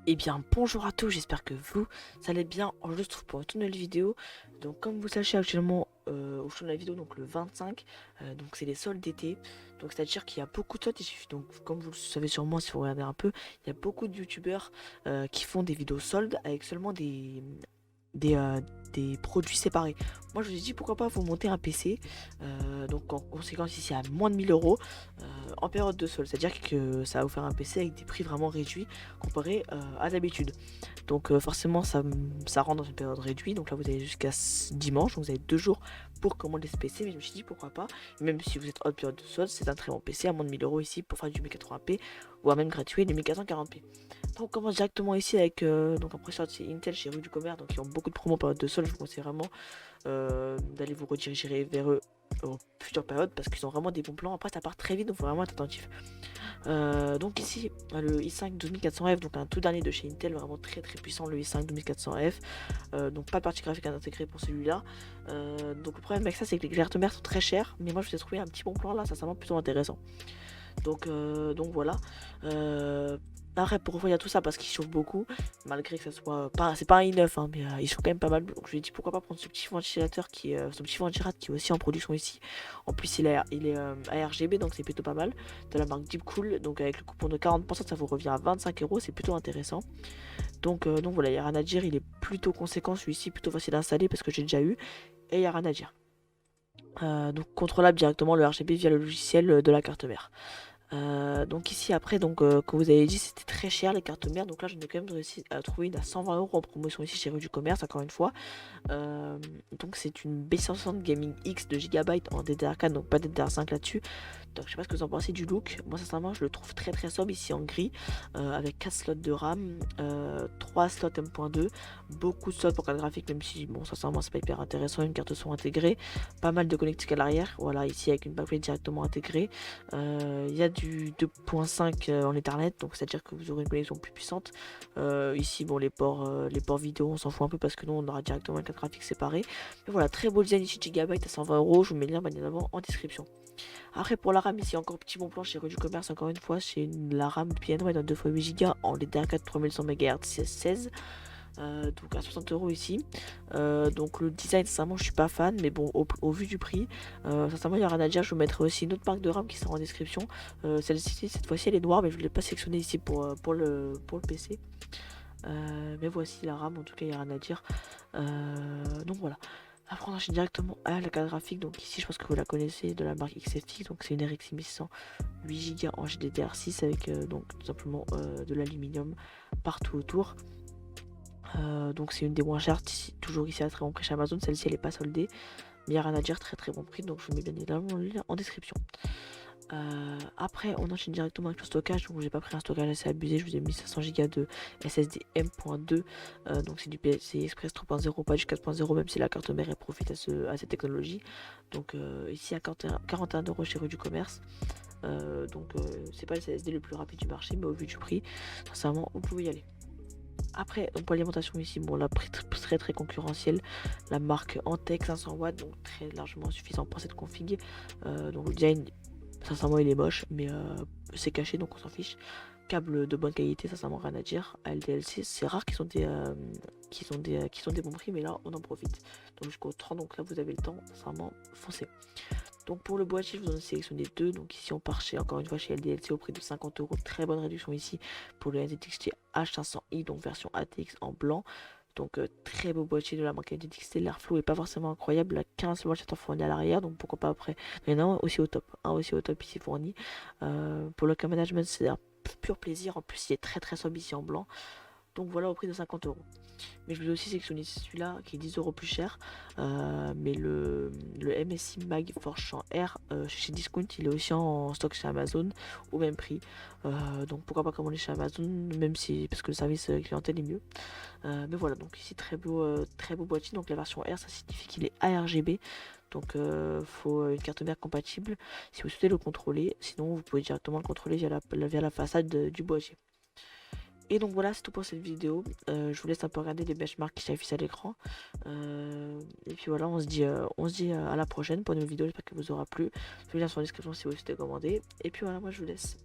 Eh bien bonjour à tous, j'espère que vous allez bien. Je se trouve pour une toute nouvelle vidéo. Donc comme vous sachez actuellement au jour de la vidéo, donc le 25, donc c'est les soldes d'été. Donc c'est à dire qu'il y a beaucoup de soldes. Donc comme vous le savez sûrement si vous regardez un peu, il y a beaucoup de youtubeurs qui font des vidéos soldes avec seulement des, euh, des produits séparés. Moi je vous ai dit pourquoi pas vous monter un PC. Donc en conséquence ici à moins de 1000 € en période de solde. C'est à dire que ça va vous faire un PC avec des prix vraiment réduits comparé à d'habitude. Donc forcément ça rentre dans une période réduite. Donc là vous avez jusqu'à dimanche, donc vous avez 2 jours pour commander ce PC. Mais je me suis dit pourquoi pas, même si vous êtes hors période de solde, c'est un très bon PC à moins de 1000 € ici pour faire du 1080p, voire même gratuit du 1440p. Donc on commence directement ici avec donc un processeur Intel chez Rue du Commerce, donc ils ont beaucoup de promos en période de solde. Je vous conseille vraiment d'aller vous rediriger vers eux aux futures périodes parce qu'ils ont vraiment des bons plans. Après ça part très vite, donc faut vraiment être attentif. Donc ici le i5 12400F, donc un tout dernier de chez Intel, vraiment très très puissant, le i5 12400F. Donc pas de partie graphique intégrée pour celui-là. Donc le problème avec ça, c'est que les cartes mères sont très chères, mais moi je vous ai trouvé un petit bon plan là, ça c'est vraiment plutôt intéressant. Donc voilà. Après pourquoi il y a tout ça, parce qu'il chauffe beaucoup, malgré que ça soit pas, c'est pas un i9 hein, mais il chauffe quand même pas mal. Donc je lui ai dit pourquoi pas prendre ce petit ventilateur qui est ce petit ventilateur qui est aussi en production ici. En plus il est ARGB, donc c'est plutôt pas mal, de la marque Deepcool. Donc avec le coupon de 40% ça vous revient à 25 €, c'est plutôt intéressant. Donc voilà, il y a rien à dire, il est plutôt conséquent celui-ci, plutôt facile à installer parce que j'ai déjà eu, et il y a rien à dire. Donc contrôlable directement le RGB via le logiciel de la carte mère. Donc ici après, donc comme vous avez dit, c'était très cher les cartes mères. Donc là j'en ai quand même réussi à trouver une à 120 € en promotion ici chez Rue du Commerce, encore une fois. Euh, donc c'est une B560 Gaming X de gigabyte en DDR4, donc pas DDR5 là-dessus. Donc je sais pas ce que vous en pensez du look. Moi sincèrement je le trouve très très sobre ici en gris, avec 4 slots de RAM, 3 slots M.2, beaucoup de slots pour carte graphique, même si bon sincèrement c'est pas hyper intéressant. Une carte son intégrée, pas mal de connectiques à l'arrière, voilà, ici avec une backplate directement intégrée. Il y a du 2.5 en Ethernet, donc c'est à dire que vous aurez une connexion plus puissante. Ici bon les ports vidéo on s'en fout un peu parce que nous on aura directement une carte graphique séparée. Mais voilà, très beau design ici, gigabyte à 120 €, je vous mets le lien bien évidemment en description. Après pour la RAM ici encore petit bon plan chez Rue du Commerce, encore une fois c'est la RAM piano dans 2x8 Go en DDR4 3100 MHz 16, donc à 60 € ici. Donc le design sincèrement je suis pas fan, mais bon au vu du prix, sincèrement il y a rien à dire. Je vous mettrai aussi une autre marque de RAM qui sera en description. Celle-ci cette fois-ci elle est noire, mais je ne l'ai pas sélectionnée ici pour le PC. Mais voici la RAM, en tout cas il n'y a rien à dire. Donc voilà. Après on enchaîne directement à la carte graphique. Donc ici je pense que vous la connaissez, de la marque XFX. Donc c'est une RX 1600 8 Go en GDDR6 avec donc tout simplement de l'aluminium partout autour. Donc c'est une des moins chères, toujours ici à très bon prix chez Amazon. Celle-ci elle est pas soldée, mais il n'y a rien à dire, très très bon prix. Donc je vous mets bien évidemment le lien en description. Après on enchaîne directement avec le stockage. Donc j'ai pas pris un stockage assez abusé, je vous ai mis 500 Go de SSD M.2. Donc c'est du PCI Express 3.0, pas du 4.0, même si la carte mère elle profite à cette technologie. Donc ici à 41 € chez Rue du Commerce. C'est pas le SSD le plus rapide du marché, mais au vu du prix sincèrement vous pouvez y aller. Après, donc pour l'alimentation ici, bon, la prix très très concurrentiel, la marque Antec 500 watts, donc très largement suffisant pour cette config. Donc le design, sincèrement, il est moche, mais c'est caché, donc on s'en fiche. Câble de bonne qualité, sincèrement, rien à dire. LDLC, c'est rare qu'ils sont des bons prix, mais là, on en profite. Donc jusqu'au 30, donc là, vous avez le temps, sincèrement, foncez. Donc pour le boîtier, je vous en ai sélectionné deux. Donc ici on part encore une fois chez LDLC au prix de 50 €. Très bonne réduction ici pour le NZXT H500i, donc version ATX en blanc. Donc très beau boîtier de la marque NZXT. L'airflow est pas forcément incroyable. La 15 watts fourni à l'arrière, donc pourquoi pas après. Il y en a un aussi au top. Un aussi au top ici fourni. Pour le car management, c'est un pur plaisir. En plus, il est très très sobre ici en blanc. Donc voilà au prix de 50 €. Mais je vous ai aussi sélectionné celui-là qui est 10 € plus cher. Mais le MSI Mag Force Champ R chez Discount, il est aussi en stock chez Amazon au même prix. Donc pourquoi pas commander chez Amazon, même si parce que le service clientèle est mieux. Mais voilà, donc ici très beau boîtier. Donc la version R, ça signifie qu'il est ARGB. Donc faut une carte mère compatible si vous souhaitez le contrôler. Sinon vous pouvez directement le contrôler via la façade du boîtier. Et donc voilà, c'est tout pour cette vidéo. Je vous laisse un peu regarder les benchmarks qui s'affichent à l'écran. Et puis voilà, on se dit à la prochaine pour une nouvelle vidéo. J'espère que vous aura plu. Le lien sur la description si vous souhaitez commander. Et puis voilà, moi je vous laisse.